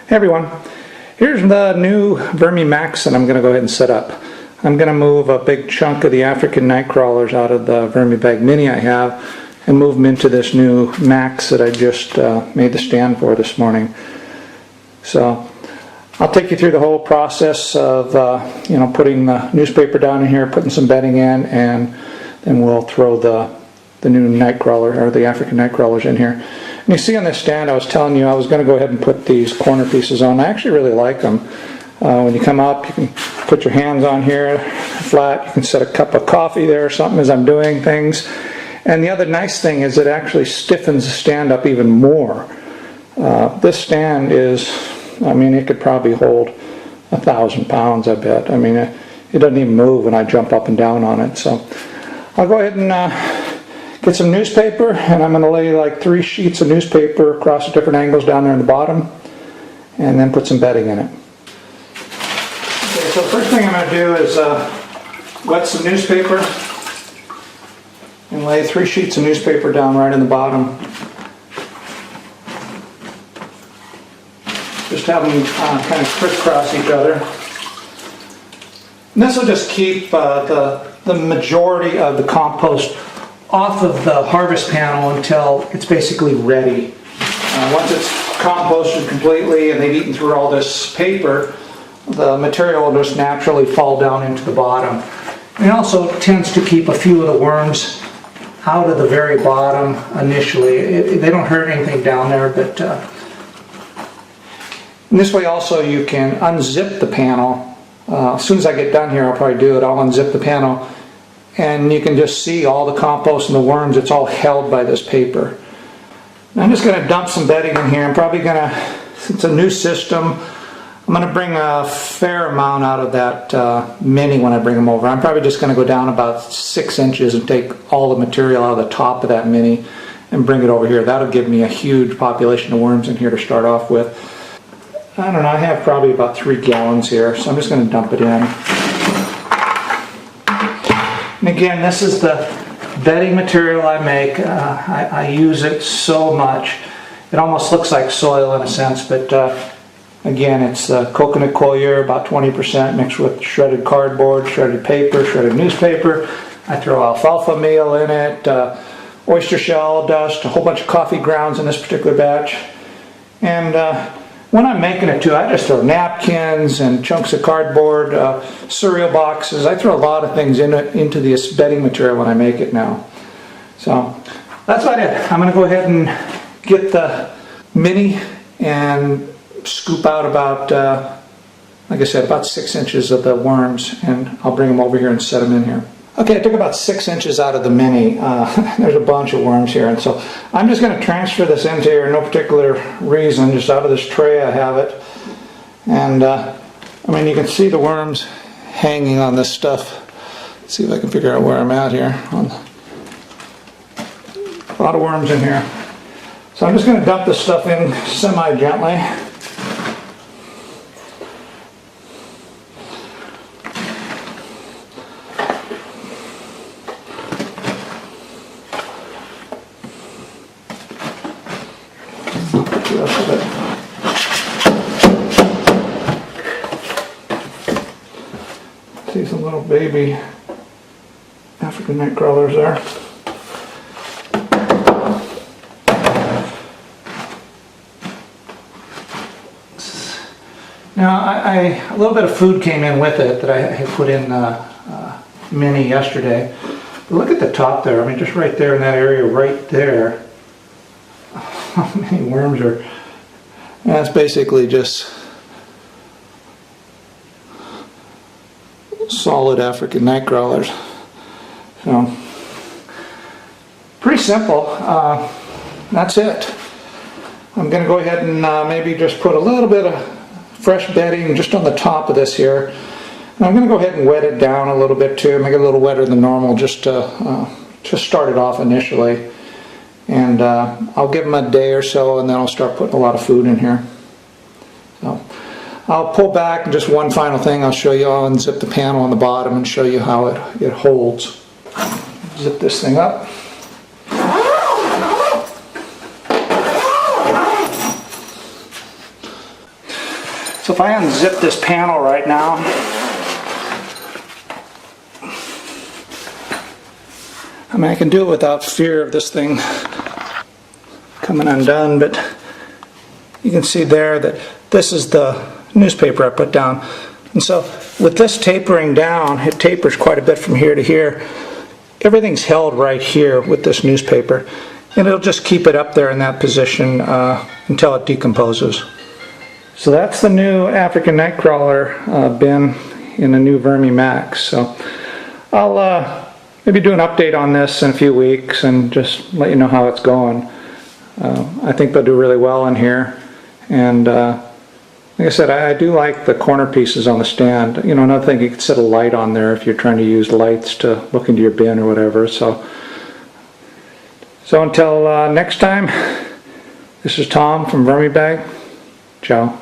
Hey everyone, here's the new VermiBag Max that I'm going to go ahead and set up. I'm going to move a big chunk of the African night crawlers out of the VermiBag Mini I have and move them into this new Max that I just made the stand for this morning. So I'll take you through the whole process of putting the newspaper down in here, putting some bedding in, and then we'll throw the new night crawler or the African night crawlers in here. And you see on this stand, I was telling you I was going to go ahead and put these corner pieces on. I actually really like them. When you come up, you can put your hands on here flat. You can set a cup of coffee there or something as I'm doing things. And the other nice thing is it actually stiffens the stand up even more. This stand is, it could probably hold 1,000 pounds, I bet. It doesn't even move when I jump up and down on it. So I'll go ahead and get some newspaper, and I'm going to lay like 3 sheets of newspaper across at different angles down there in the bottom, and then put some bedding in it. Okay, so the first thing I'm going to do is wet some newspaper and lay 3 sheets of newspaper down right in the bottom. Just have them kind of crisscross each other. And this will just keep the majority of the compost off of the harvest panel until it's basically ready. Once it's composted completely and they've eaten through all this paper, the material will just naturally fall down into the bottom. And it also tends to keep a few of the worms out of the very bottom initially. They don't hurt anything down there, but and this way also you can unzip the panel. As soon as I get done here, I'll probably do it. I'll unzip the panel, and you can just see all the compost and the worms. It's all held by this paper. I'm just going to dump some bedding in here. I'm probably going to, since it's a new system, I'm going to bring a fair amount out of that mini when I bring them over. I'm probably just going to go down about 6 inches and take all the material out of the top of that mini and bring it over here. That'll give me a huge population of worms in here to start off with. I don't know, I have probably about 3 gallons here, so I'm just going to dump it in. And again, this is the bedding material I make. I use it so much. It almost looks like soil in a sense, but again, it's coconut coir, about 20% mixed with shredded cardboard, shredded paper, shredded newspaper. I throw alfalfa meal in it, oyster shell dust, a whole bunch of coffee grounds in this particular batch. And when I'm making it too, I just throw napkins and chunks of cardboard, cereal boxes. I throw a lot of things into this bedding material when I make it now. So that's about it. I'm going to go ahead and get the mini and scoop out about, like I said, about 6 inches of the worms, and I'll bring them over here and set them in here. Okay, I took about 6 inches out of the mini. There's a bunch of worms here, and so I'm just going to transfer this into here, no particular reason, just out of this tray I have it. And you can see the worms hanging on this stuff. Let's see if I can figure out where I'm at here. A lot of worms in here. So I'm just going to dump this stuff in semi-gently. See some little baby African night crawlers there. Now, a little bit of food came in with it that I had put in mini yesterday. But look at the top there. Just right there in that area right there. How many worms are... That's basically just solid African night crawlers. So, pretty simple. That's it. I'm going to go ahead and maybe just put a little bit of fresh bedding just on the top of this here. And I'm going to go ahead and wet it down a little bit too, make it a little wetter than normal just to start it off initially. And I'll give them a day or so, and then I'll start putting a lot of food in here. So I'll pull back, and just one final thing I'll show you. I'll unzip the panel on the bottom and show you how it holds. Zip this thing up. So if I unzip this panel right now, I mean, I can do it without fear of this thing coming undone, but you can see there that this is the newspaper I put down. And so with this tapering down, it tapers quite a bit from here to here. Everything's held right here with this newspaper, and it'll just keep it up there in that position until it decomposes. So that's the new African nightcrawler bin in the new VermiBag Max. So I'll maybe do an update on this in a few weeks and just let you know how it's going. I think they'll do really well in here, and like I said, I do like the corner pieces on the stand. You know, another thing, you could set a light on there if you're trying to use lights to look into your bin or whatever. So until next time, this is Tom from VermiBag. Ciao.